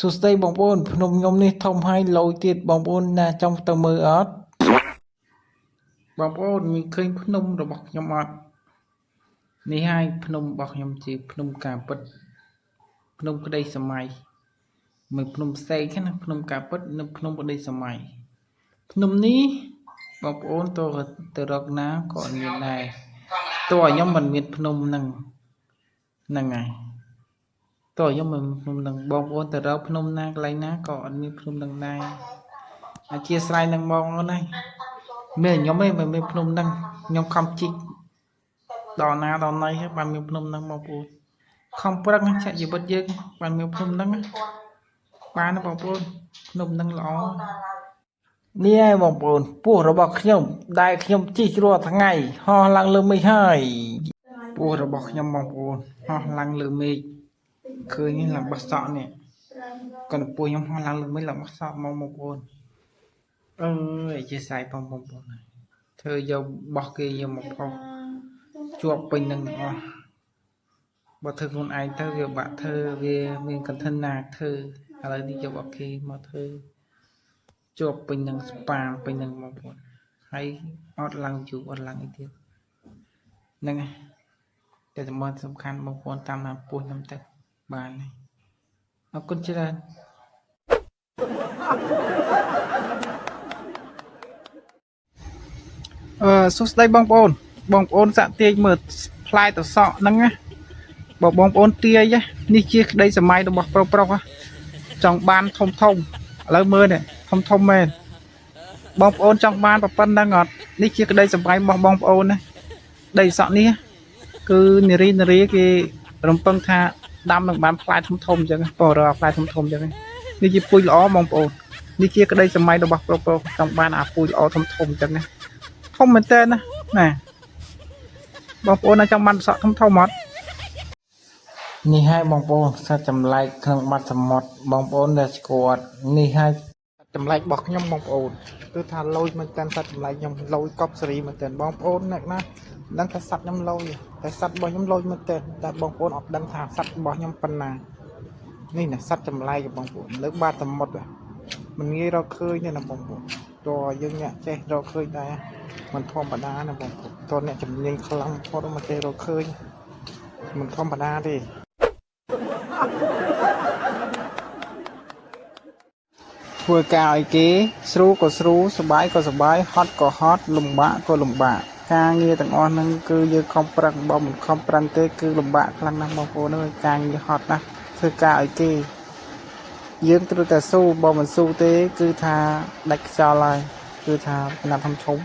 សួស្តីបងប្អូនភ្នំខ្ញុំនេះធំហើយឡូយទៀតបងប្អូនណាចង់ទៅមើលអត់បងប្អូនមានឃើញភ្នំរបស់ខ្ញុំអត់នេះហើយភ្នំរបស់ខ្ញុំជាភ្នំការពិតភ្នំក្តីសម័យមិនភ្នំផ្សេងទេណាភ្នំការពិតនិងភ្នំក្តីសម័យភ្នំនេះបងប្អូនទៅរកណាក៏អត់មានដែរតើខ្ញុំមិនមានភ្នំហ្នឹងហើយតើខ្ញុំមិនភ្នំនឹងបងប្អូនទៅរកភ្នំណាកន្លែងណាក៏អត់មានភ្នំនឹងដែរអធិស្ឋាននឹងបងប្អូនហើយមានខ្ញុំឯងមិនមានភ្នំនឹងខ្ញុំខំជីកដល់ណាដល់ណីបានមានភ្នំនឹងបងប្អូនខំប្រឹងចាក់ជីវិតយើងបានមានភ្នំនឹងបានណាបងប្អូនភ្នំនឹងល្អនេះឯងបងប្អូនពោះរបស់ខ្ញុំដែលខ្ញុំជីករាល់ថ្ងៃហោះឡើងលើមេឃហើយពោះរបស់ខ្ញុំបងប្អូនហោះឡើងលើមេឃឃើញឡើងបោះសក់នេះគាត់ពួយខ្ញុំហោះឡើងលើមេឃឡើងបោះសក់មកបងប្អូនអើយជាសាយបងប្អូនធ្វើយកបោះគេយកមកផុសជាប់ពេញនឹងអស់បើធ្វើខ្លួនឯងទៅវាបាក់ធ្វើវាមានកន្ធិនណាធ្វើឥឡូវនេះយកអត់គេមកធ្វើជាប់ពេញនឹងស្ប៉ាពេញនឹងបងប្អូនហើយអត់ឡើងជួបអត់ឡើងអីទៀតហ្នឹងហើយតែសំខាន់បងប្អូនតាមណាពោះខ្ញុំទៅបានហើយអរគុណច្រើនសួស្តីបងប្អូនសាក់ទាញមើលផ្លែតសក់ហ្នឹងណាបងប្អូនទាយនេះជាក្តីសម័យរបស់ប្រុសចង់បានធំឥឡូវមើលនេះធំមែនបងប្អូនចង់បានប៉ុណ្ណឹងអត់នេះជាក្តីសម័យរបស់បងប្អូនណាដីសក់នេះគឺនារីគេរំពឹងថាដាំនឹងបានផ្លែធំអញ្ចឹងបើរកផ្លែធំអញ្ចឹងនេះជាពូជល្អបងប្អូននេះជាក្តីសម័យរបស់ប្រុសចង់បានអាពូជល្អធំអញ្ចឹងណាធំមែនតើណាបងប្អូនចង់បានសក់ធំអត់នេះហើយបងប្អូនសាច់ចម្លែកក្នុងបាត់សមុទ្របងប្អូនដែលស្គាល់នេះហើយចម្លែករបស់ខ្ញុំបងប្អូនគឺថាលយមែនតើសាច់ចម្លែកខ្ញុំលយកប់សេរីមែនតើបងប្អូនអ្នកណាដឹងថាសត្វខ្ញុំលយតែសត្វរបស់ខ្ញុំលយមែនតើតែបងប្អូនអត់ដឹងថាសត្វរបស់ខ្ញុំប៉ុណ្ណានេះណាសត្វចម្លែកបងប្អូនលើបាតសមុទ្រមិនងាយរកឃើញទេណាបងប្អូនតើយើងអ្នកចេះរកឃើញដែរមិនធម្មតាណាបងប្អូនតើអ្នកជំនាញខ្លាំងផុតមកចេះរកឃើញមិនធម្មតាទេធ្វើការឲ្យគេស្រួលក៏ស្រួលសប្បាយក៏សប្បាយហត់ក៏ហត់លំបាកក៏លំបាកការងារទាំងអស់ហ្នឹងគឺយើងខំប្រឹងបើមិនខំប្រឹងទេគឺលំបាកខ្លាំងណាស់បងប្អូនអើយការងារហត់ណាស់ធ្វើការឲ្យគេយើងត្រូវតែស៊ូបើមិនស៊ូទេគឺថាដាច់ខ្យល់ហើយគឺថាណាត់ធំ